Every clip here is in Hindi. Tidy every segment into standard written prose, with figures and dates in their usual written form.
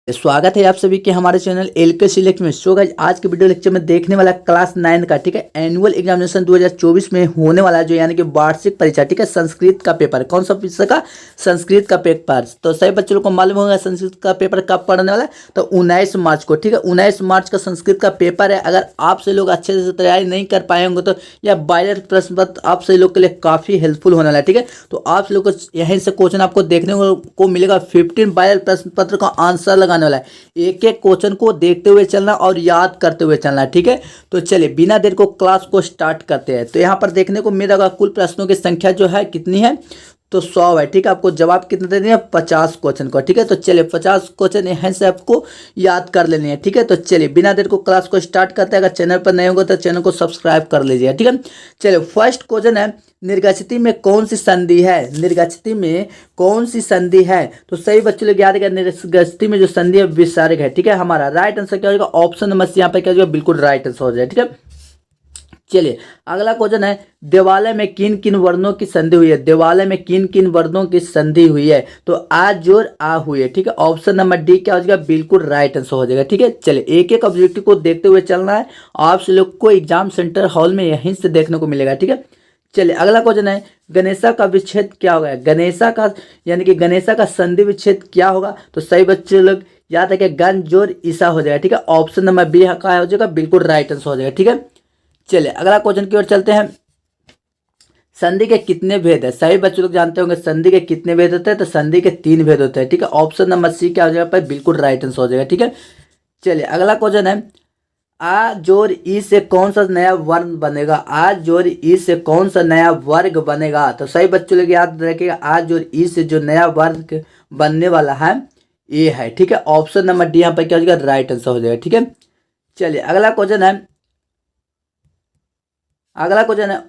स्वागत है आप सभी के हमारे चैनल एलके सिलेक्ट में। सो गाइस, आज के वीडियो लेक्चर में देखने वाला क्लास 9 का ठीक है एनुअल एग्जामिनेशन 2024 में होने वाला जो यानी कि वार्षिक परीक्षा ठीक है संस्कृत का पेपर। कौन सा विषय का? संस्कृत का पेपर। तो सभी बच्चों को मालूम होगा संस्कृत का पेपर कब पढ़ने वाला है, तो 19 मार्च को ठीक है 19 मार्च का संस्कृत का पेपर है। अगर आप से लोग अच्छे से तैयारी नहीं कर पाए होंगे तो यह वायरल प्रश्न पत्र आप सभी लोग के लिए काफ़ी हेल्पफुल होने वाला है ठीक है। तो आप लोग को यहीं से क्वेश्चन आपको देखने को मिलेगा। 15 वायरल प्रश्न पत्र का आंसर लगाने वाला है। एक एक क्वेश्चन को देखते हुए चलना और याद करते हुए चलना ठीक है। तो चलिए बिना देर को क्लास को स्टार्ट करते हैं। तो यहाँ पर देखने को मिलेगा कुल प्रश्नों की संख्या जो है कितनी है, तो 100 है ठीक है। आपको जवाब कितने देने हैं? 50 क्वेश्चन को ठीक है। तो चलिए 50 क्वेश्चन यहाँ से आपको याद कर लेने हैं ठीक है। तो चलिए बिना देर को क्लास को स्टार्ट करते हैं। अगर चैनल पर नए होंगे तो चैनल को सब्सक्राइब कर लीजिए ठीक है। चलिए फर्स्ट क्वेश्चन है, निर्गस्थिति में कौन सी संधि है? निर्गस्थिति में कौन सी संधि है? तो सही बच्चों लोग याद है, निर्गस्थिति में जो संधि है विसर्ग है ठीक है। हमारा राइट आंसर क्या हो जाएगा? ऑप्शन नंबर सी यहाँ पर क्या हो जाएगा? बिल्कुल राइट आंसर हो जाएगा ठीक है। चलिए अगला क्वेश्चन है, देवालय में किन किन वर्णों की संधि हुई है? देवालय में किन किन वर्णों की संधि हुई है? तो आ जोर आ हुई है ठीक है। ऑप्शन नंबर डी क्या हो जाएगा? बिल्कुल राइट आंसर हो जाएगा ठीक है। चलिए एक एक ऑब्जेक्टिव को देखते हुए चलना है। आप लोग को एग्जाम सेंटर हॉल में यहीं से देखने को मिलेगा ठीक है। चलिए अगला क्वेश्चन है, गणेशा का विच्छेद क्या होगा? गणेशा का यानी कि गणेशा का संधि विच्छेद क्या होगा? तो सही बच्चे लोग याद है कि गण जोर ईसा हो जाएगा ठीक है। ऑप्शन नंबर बी का हो जाएगा? बिल्कुल राइट आंसर हो जाएगा ठीक है। चलिए अगला क्वेश्चन की ओर चलते हैं, संधि के कितने भेद है? सही बच्चों लोग जानते होंगे संधि के कितने भेद होते हैं, तो संधि के 3 भेद होते हैं ठीक है। ऑप्शन नंबर सी क्या हो जाएगा पर? बिल्कुल राइट आंसर हो जाएगा ठीक है। चलिए अगला क्वेश्चन है, आ जोर ई से कौन सा नया वर्ण बनेगा? आ जोर ई से कौन सा नया वर्ग बनेगा? तो सही बच्चों लोग याद रखिएगा, आ जोर ई से जो नया वर्ग बनने वाला है ये है ठीक है। ऑप्शन नंबर डी यहाँ पर क्या हो जाएगा? राइट आंसर हो जाएगा ठीक है। चलिए अगला क्वेश्चन है,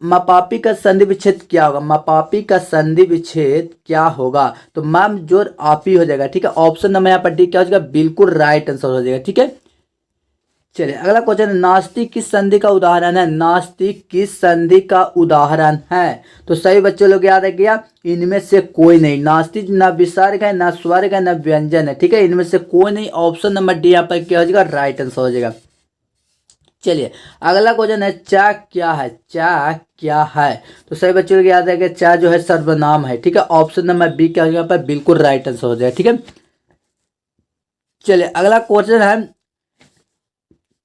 मापापी का संधि विच्छेद क्या होगा? मापापी का संधि विच्छेद क्या होगा? तो माम जोर आपी हो जाएगा ठीक है। ऑप्शन नंबर यहाँ पर डी क्या हो जाएगा? बिल्कुल राइट आंसर हो जाएगा ठीक है। चलिए अगला क्वेश्चन है, नास्तिक किस संधि का उदाहरण है? नास्तिक किस संधि का उदाहरण है? तो सही बच्चे लोग याद रखिएगा, इनमें से कोई नहीं। नास्तिक ना विसर्ग है, ना स्वर्ग है, ना व्यंजन है ठीक है। इनमें से कोई नहीं। ऑप्शन नंबर डी यहाँ पर क्या हो जाएगा? राइट आंसर हो जाएगा। चलिए अगला क्वेश्चन है, चा क्या है? चा क्या है? तो सही बच्चों को याद है कि चा जो है सर्वनाम है ठीक है। ऑप्शन नंबर बी क्या हो यहाँ पर? बिल्कुल राइट आंसर हो जाएगा ठीक है। चलिए अगला क्वेश्चन है,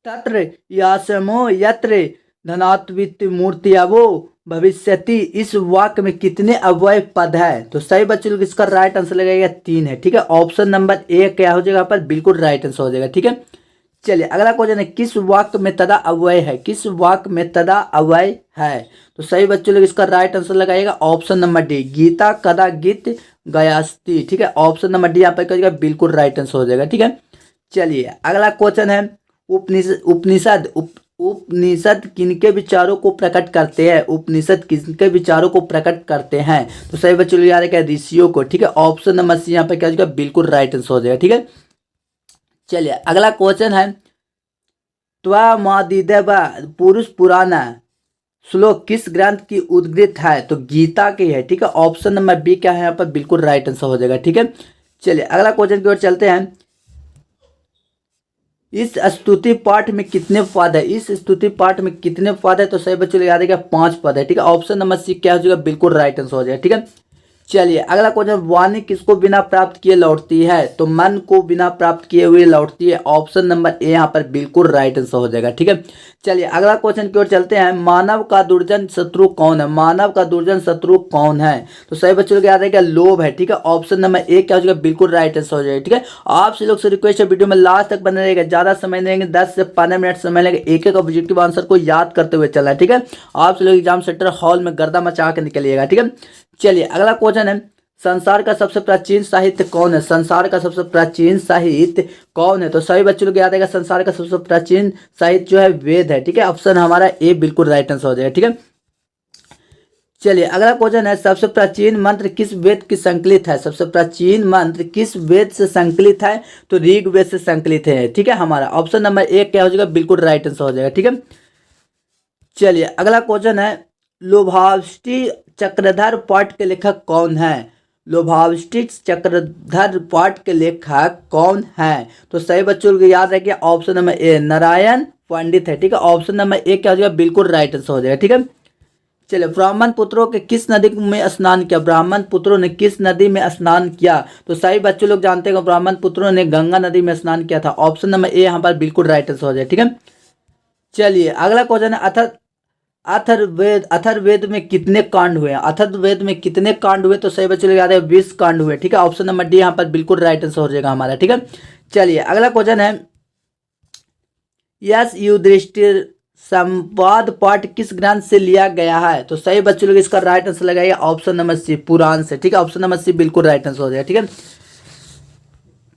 तत्र यासमो यत्र धनात्वित मूर्तियावो भविष्यति, इस वाक्य में कितने अव्यय पद है? तो सही बच्चों लोग इसका राइट आंसर लगेगा 3 है ठीक है। ऑप्शन नंबर ए क्या हो जाएगा पर? बिल्कुल राइट आंसर हो जाएगा ठीक है। चलिए अगला क्वेश्चन है, किस वाक्य में तदा अव्यय है? किस वाक्य में तदा अव्यय है? तो सही बच्चों लोग इसका राइट आंसर लगाइएगा ऑप्शन नंबर डी, गीता कदा गीत गयास्ति ठीक है। ऑप्शन नंबर डी यहाँ पर करिएगा, बिल्कुल राइट आंसर हो जाएगा ठीक है। चलिए अगला क्वेश्चन है, उपनिषद किनके विचारों को प्रकट करते हैं? उपनिषद किसके विचारों को प्रकट करते हैं? तो सही बच्चों लोग याद है क्या? ऋषियों को ठीक है। ऑप्शन नंबर सी यहाँ पर क्या हो जाएगा? बिल्कुल राइट आंसर हो जाएगा ठीक है। चलिए अगला क्वेश्चन है, त्वमादिदेवा पुरुष पुराना श्लोक किस ग्रंथ की उद्धृत है? तो गीता की है ठीक है। ऑप्शन नंबर बी क्या है यहाँ पर? बिल्कुल राइट आंसर हो जाएगा ठीक है। चलिए अगला क्वेश्चन की ओर चलते हैं, इस स्तुति पाठ में कितने पद है? इस स्तुति पाठ में कितने पद है? तो सही बच्चों याद है क्या? 5 पद है ठीक है। ऑप्शन नंबर सी क्या हो जाएगा? बिल्कुल राइट आंसर हो जाएगा ठीक है। चलिए अगला क्वेश्चन, वाणी किसको बिना प्राप्त किए लौटती है? तो मन को बिना प्राप्त किए हुए लौटती है। ऑप्शन नंबर ए यहाँ पर बिल्कुल राइट आंसर हो जाएगा ठीक है। चलिए अगला क्वेश्चन की ओर चलते हैं, मानव का दुर्जन शत्रु कौन है? मानव का दुर्जन शत्रु कौन है? तो सही बच्चों को याद है क्या? लोभ है ठीक है। ऑप्शन नंबर ए क्या हो जाएगा? बिल्कुल राइट आंसर हो जाएगा ठीक है। आपसे लोग से रिक्वेस्ट है, वीडियो में लास्ट तक बने रहेगा, ज्यादा समय लेंगे, 10 से 15 मिनट समय लेंगे, एक एक ऑब्जेक्टिव आंसर को याद करते हुए चलना है ठीक है। आपसे लोग एग्जाम सेंटर हॉल में गर्दा मचा के निकलिएगा ठीक है। चलिए अगला क्वेश्चन है, संसार का सबसे प्राचीन साहित्य कौन है? संसार का सबसे प्राचीन साहित्य कौन है? तो सभी बच्चों लोग याद है संसार का सबसे प्राचीन साहित्य जो है वेद है ठीक है। ऑप्शन हमारा ए बिल्कुल राइट आंसर हो जाएगा ठीक है। चलिए अगला क्वेश्चन है, सबसे प्राचीन मंत्र किस वेद की संकलित है? सबसे प्राचीन मंत्र किस वेद से संकलित है? तो ऋग्वेद से संकलित है ठीक है। हमारा ऑप्शन नंबर ए क्या हो जाएगा? बिल्कुल राइट आंसर हो जाएगा ठीक है। चलिए अगला क्वेश्चन है, लोभाष्टि चक्रधर पाठ के लेखक कौन है? लोभावष्टिक चक्रधर पाठ के लेखक कौन है? तो सही बच्चों को याद रखिए ऑप्शन नंबर ए नारायण पंडित है। ठीक है, ऑप्शन नंबर ए क्या हो जाएगा? बिल्कुल राइट आंसर हो जाएगा। ठीक है, चलिए ब्राह्मण पुत्रों के किस नदी में स्नान किया? ब्राह्मण पुत्रों ने किस नदी में स्नान किया? तो सही बच्चों लोग जानते हैं ब्राह्मण पुत्रों ने गंगा नदी में स्नान किया था। ऑप्शन नंबर ए यहाँ पर बिल्कुल राइट आंसर हो जाए। ठीक है, चलिए अगला क्वेश्चन है अथर्ववेद में कितने कांड हुए? अथर्ववेद में कितने कांड हुए? तो सही बच्चों लोग याद है 20 कांड हुए। ठीक है, ऑप्शन नंबर डी यहाँ पर बिल्कुल राइट आंसर हो जाएगा हमारा। ठीक है, चलिए अगला क्वेश्चन है यस युधिष्ठिर संवाद पाठ किस ग्रंथ से लिया गया है? तो सही बच्चों लोग इसका राइट आंसर लगाइए ऑप्शन नंबर सी पुराण से। ठीक है, ऑप्शन नंबर सी बिल्कुल राइट आंसर हो जाएगा। ठीक है,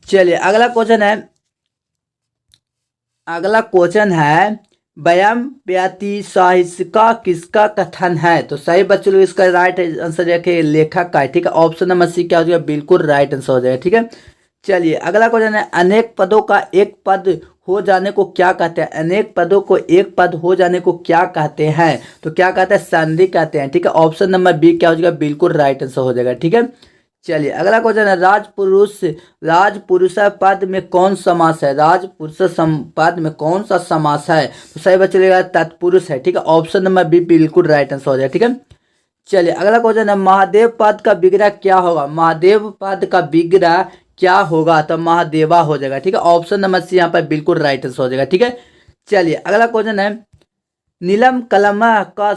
चलिए अगला क्वेश्चन है वयम व्यति साहिस्का किसका कथन है? तो सही बच्चों लोग इसका राइट आंसर रखे लेखक का है। ठीक है, ऑप्शन नंबर सी क्या हो जाएगा? बिल्कुल राइट आंसर हो जाएगा। ठीक है, चलिए अगला क्वेश्चन है अनेक पदों का एक पद हो जाने को क्या कहते हैं? अनेक पदों को एक पद हो जाने को क्या कहते हैं? तो क्या कहते हैं? संधि कहते हैं। ठीक है, ऑप्शन नंबर बी क्या हो जाएगा? बिल्कुल राइट आंसर हो जाएगा। ठीक है, चलिए अगला क्वेश्चन है राजपुरुष पद में कौन समास है? राजपुरुष पद में कौन सा समास है? तो सही बच्चों तत्पुरुष है। ठीक है, ऑप्शन नंबर बी बिल्कुल राइट आंसर हो जाएगा। ठीक है, चलिए अगला क्वेश्चन है महादेव पद का विग्रह क्या होगा? महादेव पद का विग्रह क्या होगा? तो महादेवा हो जाएगा। ठीक है, ऑप्शन नंबर सी यहाँ पर बिल्कुल राइट आंसर हो जाएगा। ठीक है, चलिए अगला क्वेश्चन है नीलम कलमा का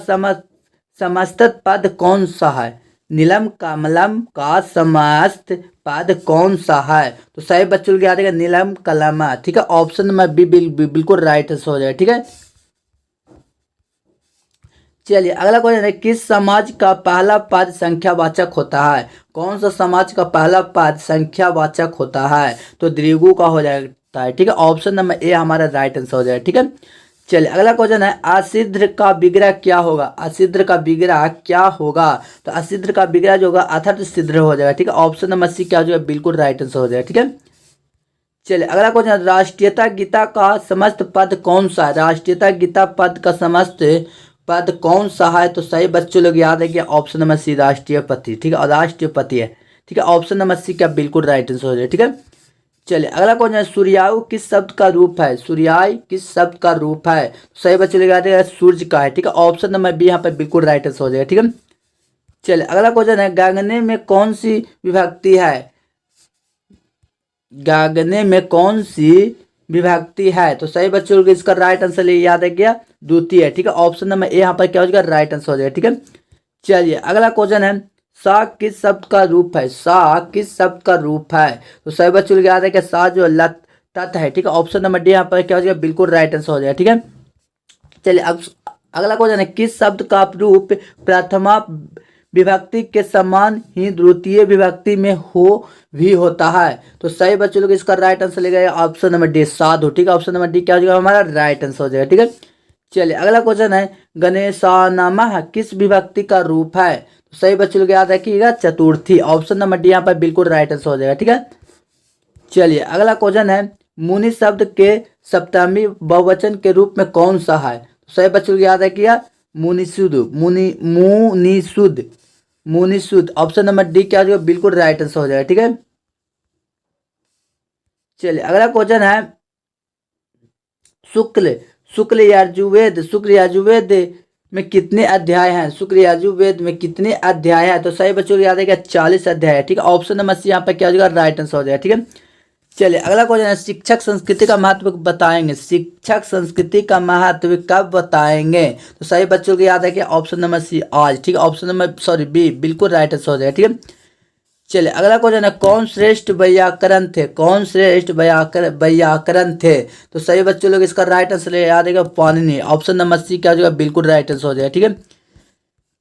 समस्त पद कौन सा है? नीलम कमलम का समस्त पद कौन सा है? तो सही बच्चों को याद है नीलम कलमा। ठीक है, ऑप्शन नंबर बी बिल्कुल राइट आंसर हो जाएगा। ठीक है, चलिए अगला क्वेश्चन है किस समाज का पहला पद संख्यावाचक होता है? कौन सा समाज का पहला पद संख्यावाचक होता है? तो द्विगु का हो जाता है। ठीक है, ऑप्शन नंबर ए हमारा राइट आंसर हो जाएगा। ठीक है, चलिए अगला क्वेश्चन है असिद्ध का विग्रह क्या होगा? असिद्ध का विग्रह क्या होगा? तो असिद्ध का विग्रह जो होगा अथर्व सिद्ध हो जाएगा। ठीक है, ऑप्शन नंबर सी क्या हो जाएगा? बिल्कुल राइट आंसर हो जाएगा। ठीक है, चलिए अगला क्वेश्चन राष्ट्रीयता गीता का समस्त पद कौन सा है? राष्ट्रीयता गीता पद का समस्त पद कौन सा है? तो सही बच्चों लोग याद है कि ऑप्शन नंबर सी राष्ट्रीयपति। ठीक है, और राष्ट्रपति है। ठीक है, ऑप्शन नंबर सी क्या बिल्कुल राइट आंसर हो जाए। ठीक है, चलिए अगला क्वेश्चन है सूर्यायु किस शब्द का रूप है? सूर्याय किस शब्द का रूप है? सही बच्चों लोग याद है सूर्य का है। ठीक है, ऑप्शन नंबर बी यहाँ पर बिल्कुल राइट आंसर हो जाएगा। ठीक है, चलिए अगला क्वेश्चन है गगने में कौन सी विभक्ति है? गगने में कौन सी विभक्ति है? तो सही बच्चों को इसका राइट आंसर याद है क्या? द्वितीय। ठीक है, ऑप्शन नंबर ए यहाँ पर क्या हो जाएगा? राइट आंसर हो जाएगा। ठीक है, चलिए अगला क्वेश्चन है सा किस शब्द का रूप है? सा किस शब्द का रूप है? तो सही बच्चों को याद है कि सा जो लत तत् है। ठीक है, ऑप्शन नंबर डी यहाँ पर क्या हो जाएगा? बिल्कुल राइट आंसर हो जाएगा। ठीक है, चलिए अब अगला क्वेश्चन है किस शब्द का रूप प्रथमा विभक्ति के समान ही द्वितीय विभक्ति में भी होता है? तो सही बच्चों लोग इसका राइट आंसर लेगा ऑप्शन नंबर डी साधु। ठीक है, ऑप्शन नंबर डी क्या हो जाएगा? हमारा राइट आंसर हो जाएगा। ठीक है, चलिए अगला क्वेश्चन है गणेशानामः किस विभक्ति का रूप है? तो सही बच्चों लोग याद रखिएगा चतुर्थी। ऑप्शन नंबर डी यहाँ पर बिल्कुल राइट आंसर हो जाएगा। ठीक है, चलिए अगला क्वेश्चन है मुनि शब्द के सप्तमी बहुवचन के रूप में कौन सा है? तो सही बच्चों को याद रखिएगा मुनिसुद। ऑप्शन नंबर डी क्या हो जाएगा? बिल्कुल राइट आंसर हो जाएगा। ठीक है, चलिए अगला क्वेश्चन है शुक्ल यजुर्वेद में कितने अध्याय हैं? शुक्ल यजुर्वेद में कितने अध्याय हैं? तो सही बच्चों को याद है कि 40 अध्याय है। ठीक है, ऑप्शन नंबर सी यहाँ पर क्या हो जाएगा? राइट आंसर हो जाएगा। ठीक है, चलिए अगला क्वेश्चन है शिक्षक संस्कृति का महत्व बताएंगे। शिक्षक संस्कृति का महत्व कब बताएंगे? तो सही बच्चों को याद है कि ऑप्शन नंबर सी आज। ठीक है, ऑप्शन नंबर बी बिल्कुल राइट आंसर हो जाएगा। ठीक है, चलिए अगला क्वेश्चन है कौन श्रेष्ठ व्याकरण थे? कौन श्रेष्ठ व्याकरण थे? तो सही बच्चों लोग इसका राइट आंसर याद है पाणिनि। ऑप्शन नंबर सी क्या हो जाएगा? बिल्कुल राइट आंसर हो जाएगा। ठीक है,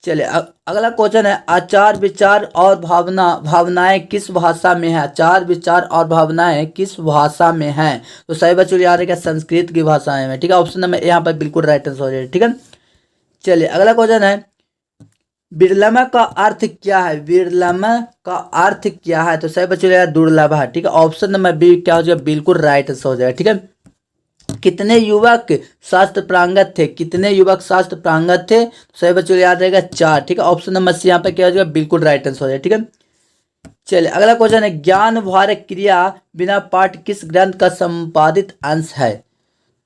चलिए अगला क्वेश्चन है आचार विचार और भावनाएं किस भाषा में है? आचार विचार और भावनाएं किस भाषा में हैं? तो सही बच्चों याद है संस्कृत की भाषा में। ठीक है, ऑप्शन नंबर यहाँ पर बिल्कुल राइट आंसर हो जाएगा। ठीक है, चलिए अगला क्वेश्चन है विरलम का अर्थ क्या है? विरलम का अर्थ क्या है? तो सही बच्चों दुर्लभ है। ठीक है, ऑप्शन नंबर बी क्या हो जाएगा? बिल्कुल राइट आंसर हो जाएगा। ठीक है, कितने युवक शास्त्र प्रांगत थे? कितने युवक शास्त्र प्रांगत थे? तो सही बच्चों याद रहेगा 4। ठीक है, ऑप्शन नंबर सी यहाँ पर क्या हो जाएगा? बिल्कुल राइट आंसर हो जाएगा। ठीक है, चलिए अगला क्वेश्चन है, ज्ञान भार क्रिया बिना पाठ किस ग्रंथ का संपादित अंश है?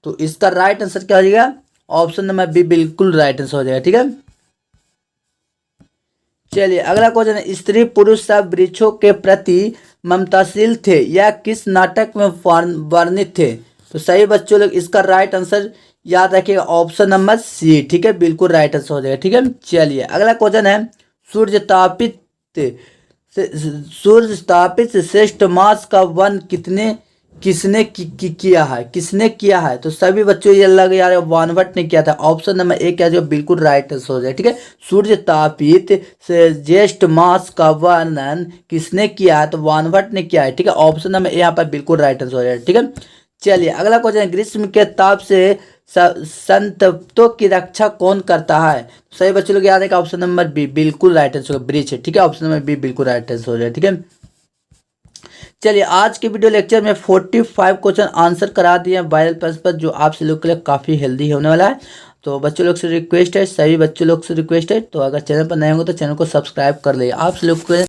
तो इसका राइट आंसर क्या हो जाएगा? ऑप्शन नंबर बी बिल्कुल राइट आंसर हो जाएगा। ठीक है, चलिए अगला क्वेश्चन है, स्त्री पुरुष सब वृक्षों के प्रति ममताशील थे या किस नाटक में वर्णित थे? तो सही बच्चों लोग इसका राइट आंसर याद रखिएगा, ऑप्शन नंबर सी। ठीक है, बिल्कुल राइट आंसर हो जाएगा। ठीक है, चलिए अगला क्वेश्चन है, सूर्य तापित सूर्य तापित से श्रेष्ठ मास का वन किसने किया है? तो सभी बच्चों ये लग यार वानवट ने किया था। ऑप्शन नंबर एक क्या जो बिल्कुल राइट आंसर हो जाए। ठीक है, सूर्य तापित से ज्येष्ठ मास का वर्णन किसने किया है? तो वानवट ने किया है। ठीक है, ऑप्शन नंबर यहाँ पर बिल्कुल राइट आंसर हो जाए। ठीक है, चलिए अगला क्वेश्चन है, ग्रीष्म के ताप से संतप्तों की रक्षा कौन करता है? सही बच्चों लोग याद है कि ऑप्शन नंबर बी बिल्कुल राइट आंसर ब्रिज है। ठीक है, ऑप्शन नंबर बी बिल्कुल राइट आंसर हो जाए। ठीक है, चलिए आज के वीडियो लेक्चर में 45 क्वेश्चन आंसर करा दिए हैं वायरल प्रश्न पर, जो आपसे लोग के लिए काफ़ी हेल्दी होने वाला है। तो बच्चों लोग से रिक्वेस्ट है, सभी बच्चों लोग से रिक्वेस्ट है, तो अगर चैनल पर नए होंगे तो चैनल को सब्सक्राइब कर ले। आप लोग